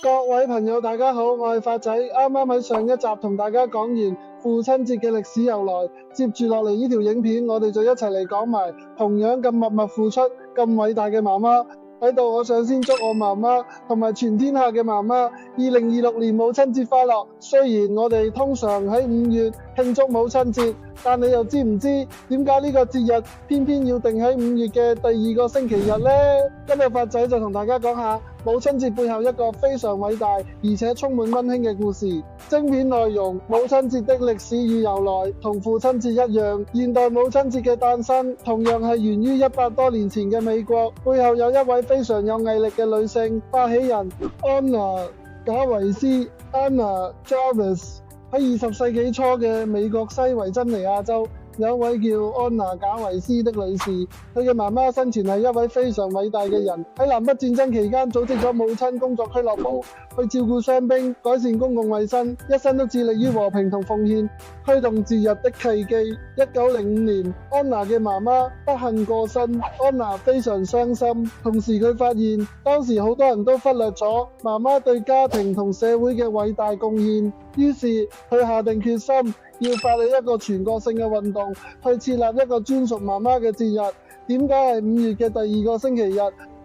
各位朋友，大家好，我係發仔。啱啱喺上一集同大家講完父親節嘅歷史由來，接住落嚟呢條影片，我哋就一齊嚟講埋同樣咁默默付出、咁偉大嘅媽媽。喺度，我想先祝我媽媽同埋全天下嘅媽媽2026年母親節快樂。雖然我哋通常喺5月慶祝母親節，但你又知唔知點解呢個節日偏偏要定喺5月嘅第2個星期日呢？今日發仔就同大家講下母親節背後一個非常偉大而且充滿溫馨嘅故事。正片內容：母親節的歷史與由來同父親節一樣，現代母親節嘅誕生同樣係源於100多年前嘅美國，背後有一位非常有毅力嘅女性發起人安娜賈維斯 （Anna Jarvis）。喺20世紀初嘅美國西維珍尼亞州，有一位叫安娜賈維斯的女士，佢嘅媽媽生前係一位非常偉大嘅人，喺南北戰爭期間組織咗母親工作俱樂部，去照顧傷兵、改善公共衛生，一生都致力於和平同奉獻，推動節日的契機。1905年，安娜嘅媽媽不幸過身，安娜非常傷心，同時佢發現當時好多人都忽略咗媽媽對家庭同社會嘅偉大貢獻，於是佢下定決心要發起一個全國性嘅運動，去設立一個專屬媽媽嘅節日。點解係5月嘅第2個星期日？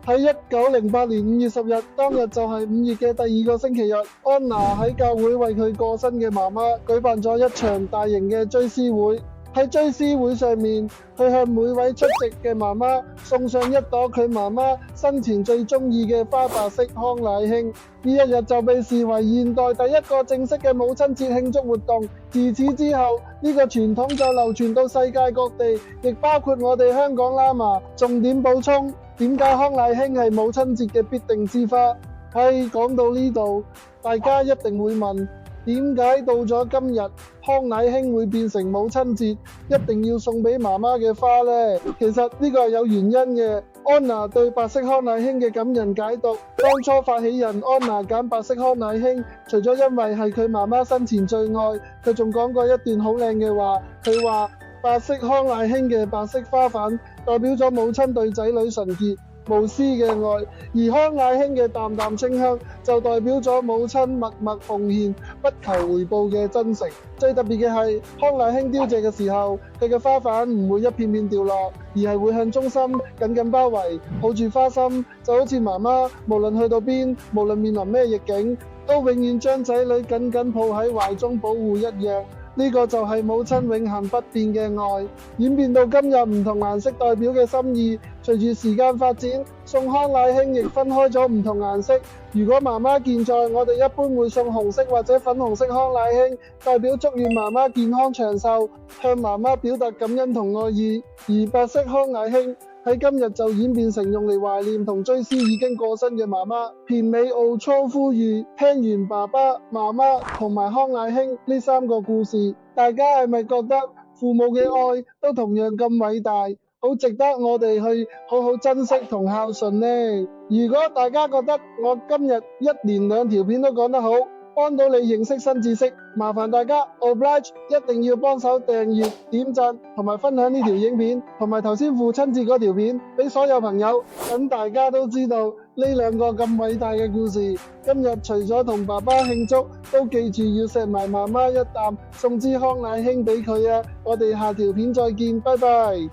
喺1908年5月10日，當日就係5月嘅第2個星期日。安娜喺教會為佢過身嘅媽媽舉辦咗一場大型嘅追思會。喺追思會上面，佢向每位出席嘅媽媽送上一朵佢媽媽生前最中意嘅花白色康乃馨。呢一日就被視為現代第一個正式嘅母親節慶祝活動。自此之後，呢個傳統就流傳到世界各地，亦包括我哋香港啦嘛。重點補充，點解康乃馨係母親節嘅必定之花？講到呢度，大家一定會問，點解到咗今日，康乃馨會變成母親節一定要送俾媽媽嘅花呢？其實呢個係有原因嘅。安娜對白色康乃馨嘅感人解讀，當初發起人安娜揀白色康乃馨，除咗因為係佢媽媽生前最愛，佢仲講過一段好靚嘅話。佢話白色康乃馨嘅白色花瓣代表咗母親對仔女純潔無私嘅愛，而康乃馨嘅淡淡清香就代表咗母親默默奉獻不求回報嘅真誠。最特別嘅係康乃馨凋謝嘅時候，佢嘅花瓣唔會一片片掉落，而係會向中心緊緊包圍，抱住花心，就好似媽媽無論去到邊，無論面臨咩逆境，都永遠將仔女緊緊抱喺懷中保護一樣。呢個就係母親永恆不變嘅愛。演變到今日，唔同顏色代表嘅心意，隨住時間發展，送康乃馨亦分開咗唔同顏色。如果媽媽健在，我哋一般會送紅色或者粉紅色康乃馨，代表祝願媽媽健康長壽，向媽媽表達感恩同愛意。而白色康乃馨喺今日就演變成用嚟懷念同追思已經過身嘅媽媽。片尾奧初呼籲，聽完爸爸、媽媽同埋康乃馨呢3個故事，大家係咪覺得父母嘅愛都同樣咁偉大，好值得我哋去好好珍惜同孝順呢？如果大家覺得我今日1連2條片都講得好，幫到你認識新知識，麻煩大家 oblige 一定要幫手訂閱、點讚同埋分享呢條影片，同埋頭先父親節嗰條片俾所有朋友，等大家都知道呢2個咁偉大嘅故事。今日除咗同爸爸慶祝，都記住要錫埋媽媽一啖，送支康乃馨俾佢啊！我哋下條片再見，拜拜。